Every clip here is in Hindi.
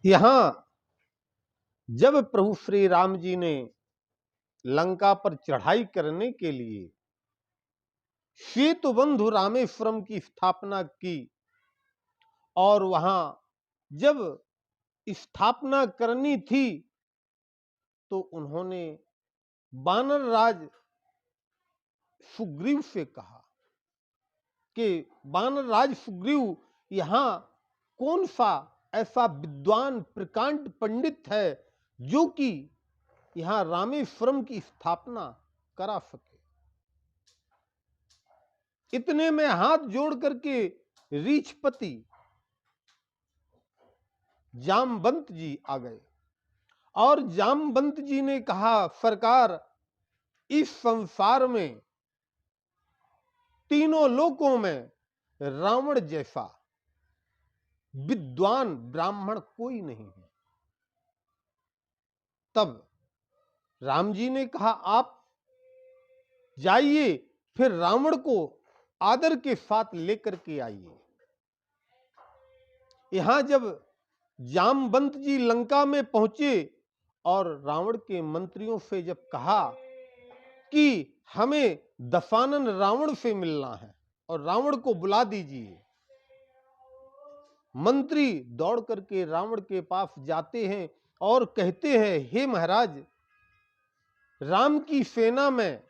यहां जब प्रभु श्री राम जी ने लंका पर चढ़ाई करने के लिए सेतुबंधु रामेश्वरम की स्थापना की और वहां जब स्थापना करनी थी तो उन्होंने वानर राज सुग्रीव से कहा कि वानर राज सुग्रीव, यहां कौन सा ऐसा विद्वान प्रकांड पंडित है जो कि यहां रामेश्वरम की स्थापना करा सके। इतने में हाथ जोड़ करके रीछपति जामवंत जी आ गए और जामवंत जी ने कहा, सरकार, इस संसार में तीनों लोकों में रावण जैसा विद्वान ब्राह्मण कोई नहीं है। तब राम जी ने कहा, आप जाइए, फिर रावण को आदर के साथ लेकर के आइए। यहां जब जामवंत जी लंका में पहुंचे और रावण के मंत्रियों से जब कहा कि हमें दशानन रावण से मिलना है और रावण को बुला दीजिए, मंत्री दौड़ करके रावण के पास जाते हैं और कहते हैं, हे महाराज, राम की सेना में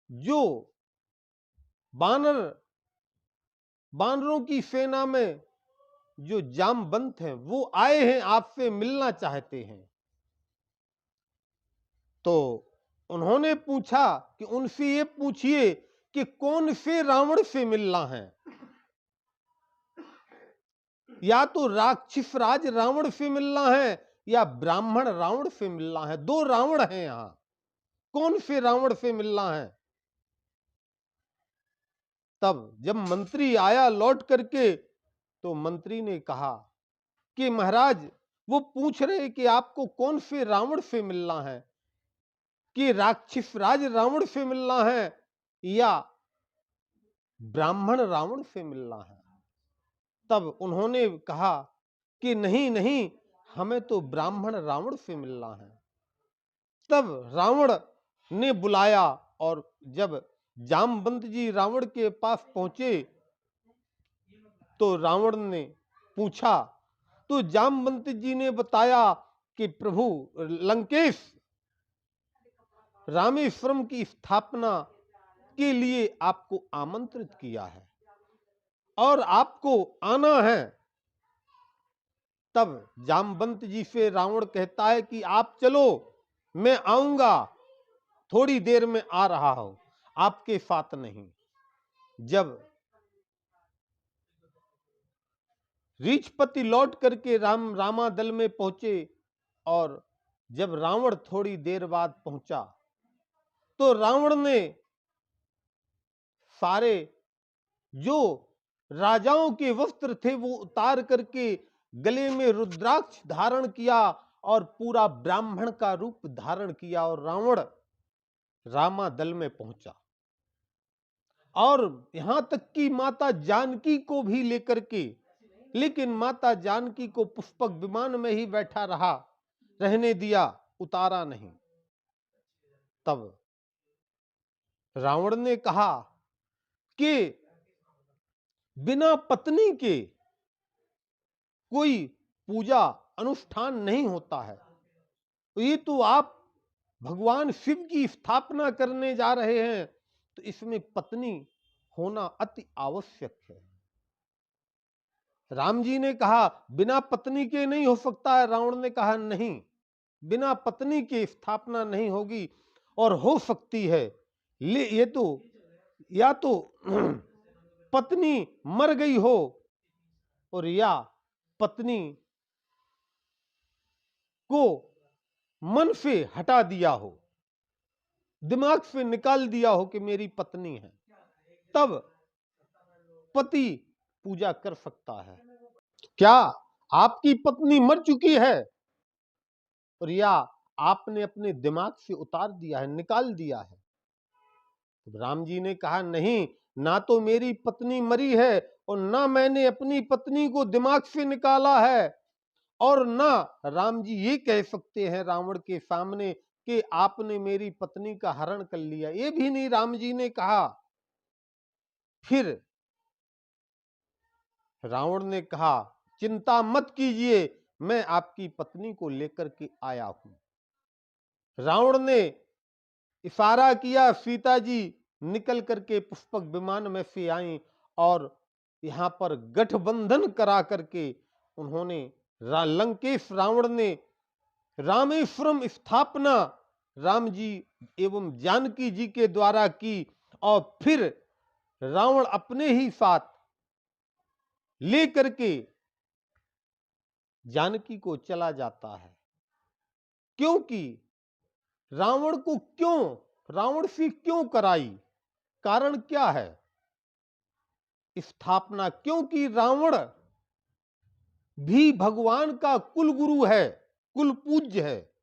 जो बानरों की सेना में जो जामवंत हैं वो आए हैं, आपसे मिलना चाहते हैं। तो उन्होंने पूछा कि उनसे ये पूछिए कि कौन से रावण से मिलना है, या तो राक्षस राज रावण से मिलना है या ब्राह्मण रावण से मिलना है। दो रावण हैं यहां, कौन से रावण से मिलना है। तब जब मंत्री आया लौट करके तो मंत्री ने कहा कि महाराज, वो पूछ रहे कि आपको कौन से रावण से मिलना है, कि राक्षस राज रावण से मिलना है या ब्राह्मण रावण से मिलना है। तब उन्होंने कहा कि नहीं नहीं, हमें तो ब्राह्मण रावण से मिलना है। तब रावण ने बुलाया और जब जामवंत जी रावण के पास पहुंचे तो रावण ने पूछा, तो जामवंत जी ने बताया कि प्रभु लंकेश, रामेश्वरम की स्थापना के लिए आपको आमंत्रित किया है और आपको आना है। तब जामवंत जी से रावण कहता है कि आप चलो, मैं आऊंगा, थोड़ी देर में आ रहा हूं, आपके साथ नहीं। जब रीछपति लौट करके रामादल में पहुंचे और जब रावण थोड़ी देर बाद पहुंचा तो रावण ने सारे जो राजाओं के वस्त्र थे वो उतार करके गले में रुद्राक्ष धारण किया और पूरा ब्राह्मण का रूप धारण किया और रावण रामादल में पहुंचा और यहां तक कि माता जानकी को भी लेकर के, लेकिन माता जानकी को पुष्पक विमान में ही बैठा रहा, रहने दिया, उतारा नहीं। तब रावण ने कहा कि बिना पत्नी के कोई पूजा अनुष्ठान नहीं होता है, ये तो आप भगवान शिव की स्थापना करने जा रहे हैं, तो इसमें पत्नी होना अति आवश्यक है। राम जी ने कहा बिना पत्नी के नहीं हो सकता है। रावण ने कहा नहीं, बिना पत्नी के स्थापना नहीं होगी, और हो सकती है ये तो या तो पत्नी मर गई हो और या पत्नी को मन से हटा दिया हो, दिमाग से निकाल दिया हो कि मेरी पत्नी है, तब पति पूजा कर सकता है। क्या आपकी पत्नी मर चुकी है और या आपने अपने दिमाग से उतार दिया है, निकाल दिया है? तो राम जी ने कहा नहीं, ना तो मेरी पत्नी मरी है और ना मैंने अपनी पत्नी को दिमाग से निकाला है, और ना राम जी ये कह सकते हैं रावण के सामने कि आपने मेरी पत्नी का हरण कर लिया, ये भी नहीं राम जी ने कहा। फिर रावण ने कहा, चिंता मत कीजिए, मैं आपकी पत्नी को लेकर के आया हूं। रावण ने इशारा किया, सीता जी निकल करके पुष्पक विमान में से आई और यहां पर गठबंधन करा करके उन्होंने लंकेश रावण ने रामेश्वरम स्थापना राम जी एवं जानकी जी के द्वारा की। और फिर रावण अपने ही साथ लेकर के जानकी को चला जाता है। क्योंकि रावण को क्यों, रावण से क्यों कराई, कारण क्या है स्थापना? क्योंकि रावण भी भगवान का कुल गुरु है, कुल पूज्य है।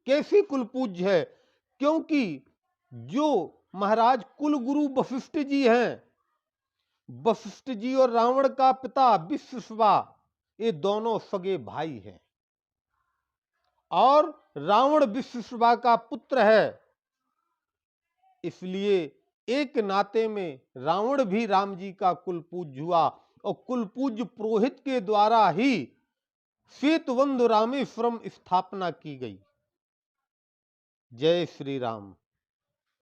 कैसे कुल पूज्य है? क्योंकि जो महाराज कुल गुरु वशिष्ठ जी हैं, वशिष्ठ जी और रावण का पिता विश्ववा, ये दोनों सगे भाई हैं और रावण विश्ववा का पुत्र है। इसलिए एक नाते में रावण भी राम जी का कुल पूज्य हुआ और कुल पूज्य पुरोहित के द्वारा ही श्वेतवंद रामेश्वरम स्थापना की गई। जय श्री राम।